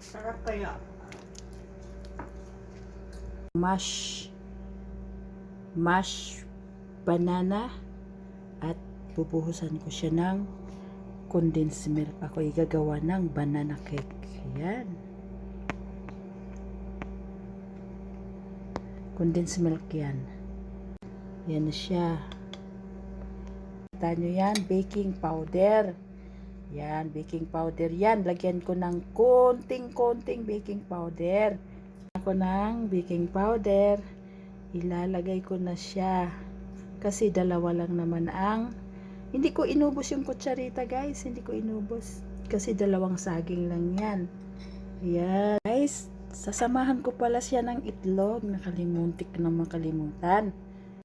Sarap kaya. Mash banana at bubuhusan ko siya ng condensed milk. Ako igagawa ng banana cake. Ayan. Condensed milk yan. Yan na siya. Kita nyo yan, baking powder. Yan, baking powder yan. Lagyan ko ng konting baking powder. Ako ng baking powder. Ilalagay ko na siya. Kasi dalawa lang naman ang hindi ko inubos yung kutsarita guys. Hindi ko inubos. Kasi dalawang saging lang yan. Ayan. Guys, sasamahan ko pala siya ng itlog. Nakalimuntik na makalimutan.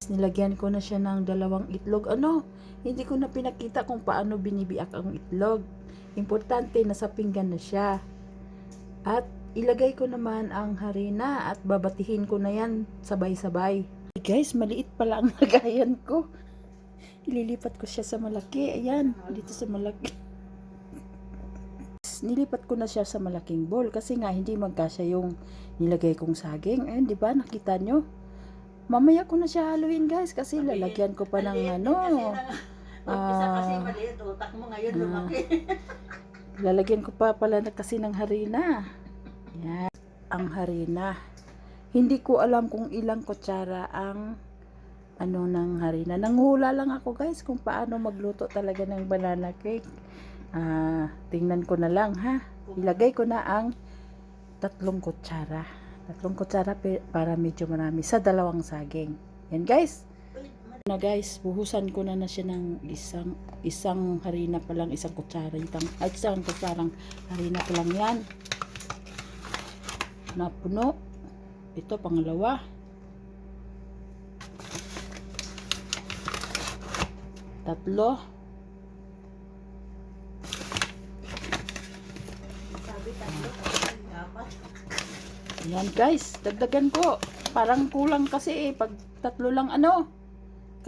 Nilagyan ko na siya ng dalawang itlog. Hindi ko na pinakita kung paano binibiak ang itlog. Importante, nasa pinggan na siya. At ilagay ko naman ang harina at babatihin ko na yan sabay-sabay. Guys, maliit pala ang lagayan ko. Ililipat ko siya sa malaki. Ayan, dito sa malaki. Nilipat ko na siya sa malaking bowl kasi nga hindi magkasya yung nilagay kong saging. Ayun, di ba? Nakita nyo? Mamaya ko na siya haluin guys kasi lalagyan ko pa ng Umpisa kasi maliit, utak mo ngayon lumaki. Lalagyan ko pa pala kasi ng harina. Yan, ang harina. Hindi ko alam kung ilang kutsara ang ng harina. Nanghula lang ako guys kung paano magluto talaga ng banana cake. Tingnan ko na lang ha. Ilagay ko na ang 3 kutsara. 3 kutsara para medyo marami sa dalawang saging. Yan guys. Na guys, buhusan ko na siya ng isang harina pa lang, isang kutsara, isang kutsarang harina pa lang yan. Napuno. Ito pangalawa. Tatlo. Sabi tatlo, dapat. Yan guys, dagdagan ko. Parang kulang kasi pag 3 lang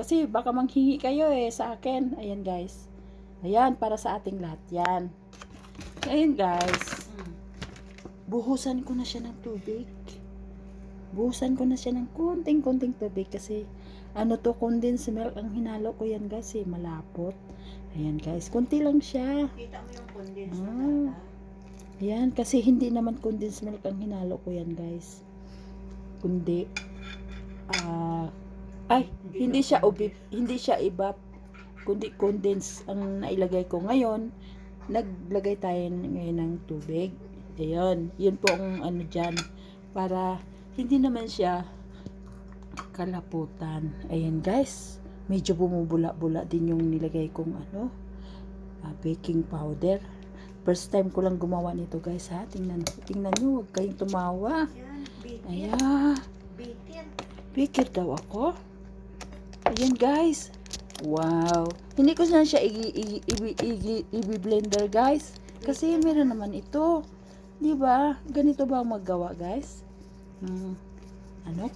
Kasi baka manghingi kayo sa akin. Ayan guys. Ayan, para sa ating lahat yan. Ayan guys. Buhusan ko na siya ng tubig. Buhusan ko na siya ng konting tubig kasi condensed milk ang hinalo ko yan guys malapot. Ayan guys, konti lang siya. Kita mo yung condensed milk. Ayan, kasi hindi naman condensed milk ang hinalo ko yan guys. Kundi hindi siya ibap, kundi condensed ang nailagay ko ngayon. Naglagay tayo ngayon ng tubig. Ayun, yun po ang dyan para hindi naman siya kalaputan. Ayan guys, medyo bumubula-bula din yung nilagay kong baking powder. First time ko lang gumawa nito guys ha. Tingnan nyo, huwag kayong tumawa. Ayan, baker daw ako. Ayan guys. Wow. Hindi ko na siya i-blender guys. Kasi meron naman ito. Diba? Ganito ba ang maggawa guys?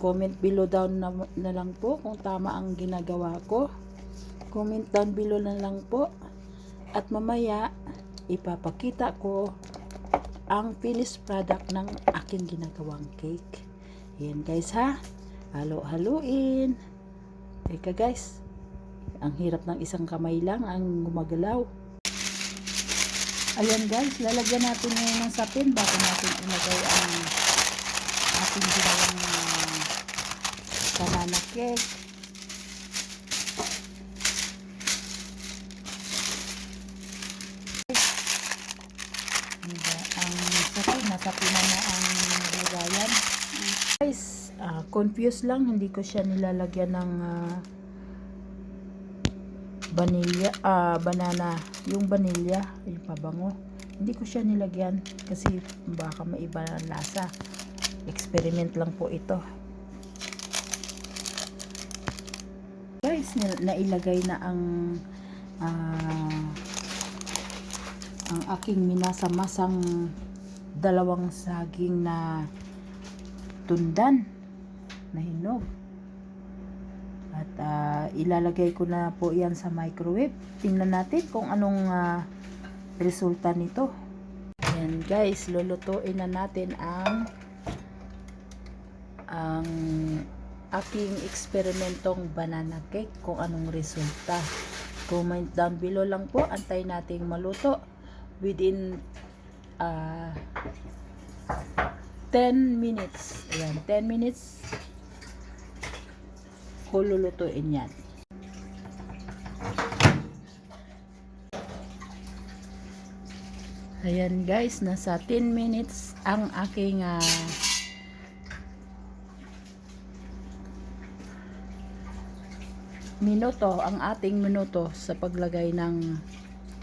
Comment below down na lang po kung tama ang ginagawa ko. Comment down below na lang po. At mamaya, ipapakita ko ang finished product ng aking ginagawang cake. Ayan guys ha. Halo-haluin. Teka guys, ang hirap ng isang kamay lang ang gumagalaw. Ayan guys, lalagyan natin ngayon ng sapin bago natin ilagay ang ating ginawang banana cake. Ang sapin, nasapinan na ang lagayan. Guys, confused lang, hindi ko siya nilalagyan ng banana, yung vanilla, yung pabango. Hindi ko siya nilagyan kasi baka maiba ang lasa. Experiment lang po ito. Guys, nailagay na ang aking minasamasang 2 saging na tundan na hinog. At ilalagay ko na po yan sa microwave. Tingnan natin kung anong resulta nito. Ayan guys, lulutuin na natin ang aking eksperimentong banana cake, kung anong resulta. Comment down below lang po. Antay nating maluto within 10 minutes. Ayan, 10 minutes ko lulutuin yan. Ayan guys, nasa 10 minutes ang aking minuto, ang ating minuto sa paglagay ng,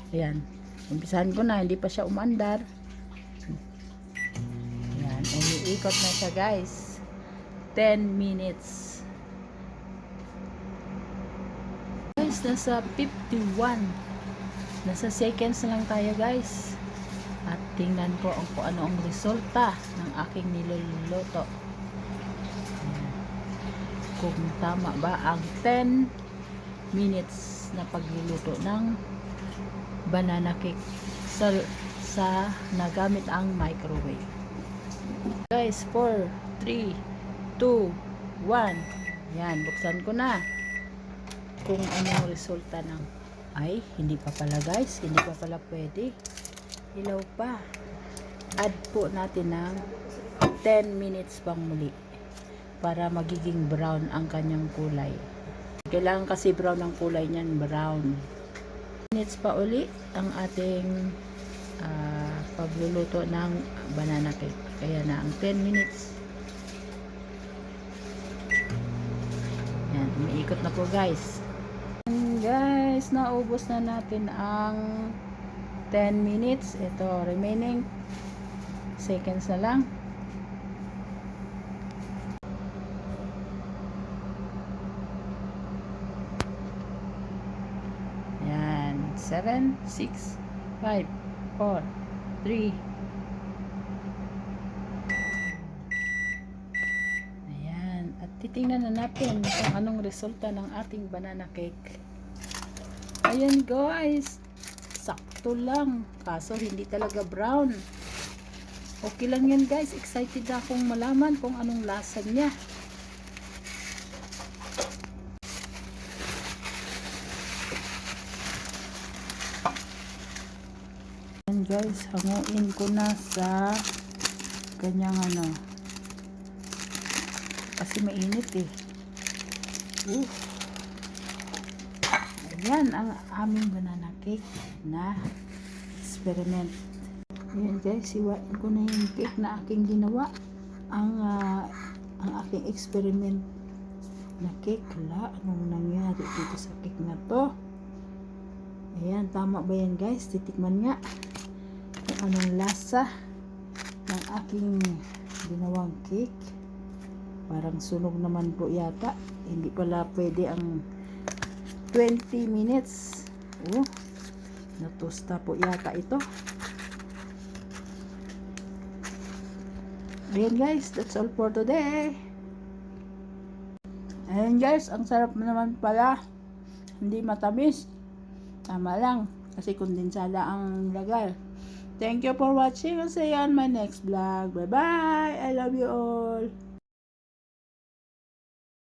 ayan, umpisahan ko na, hindi pa siya umandar. Ayan, umiikot na siya guys. 10 minutes. Guys, nasa 51. Nasa seconds na lang tayo guys. At tingnan ko kung ano ang resulta ng aking niluluto. Kung tama ba ang 10 minutes na pagluluto ng banana cake sa nagamit ang microwave. Guys, 4, 3, 2, 1. Yan, buksan ko na. Kung ano ang resulta ng, ay, hindi pa pala guys, hindi pa pala pwede. Ilaw pa. Add po natin ng 10 minutes pang muli para magiging brown ang kanyang kulay. Kailangan kasi brown ang kulay niyan, brown. Minutes pa uli ang ating pagluluto ng banana cake. Kaya na ang 10 minutes. Yan, umiikot na po guys. And guys, naubos na natin ang 10 minutes. Ito, remaining seconds na lang. Yan, 7, 6, 5, 4, 3. Ayan, at titingnan na natin kung anong resulta ng ating banana cake. Ayan guys, sakto lang, kaso hindi talaga brown. Okay lang yan guys, excited akong malaman kung anong lasa niya. Ayan guys, hanguin ko na sa kanyang kasi mainit eh. Ayan ang aming banana cake na experiment. Ayan guys, siwain ko na yung cake na aking ginawa. Ang aking experiment na cake. Hala, anong nangyari dito sa cake na to? Ayan, tama ba yan guys? Titikman nga kung anong lasa ng aking ginawang cake. Parang sunog naman po yata. Hindi pala pwede ang 20 minutes. Natusta po yata ito. Ayan guys, that's all for today. Ayan guys, ang sarap naman pala. Hindi matamis. Tama lang, kasi kondensada ang nilagay. Thank you for watching. I'll see you on my next vlog. Bye bye. I love you all.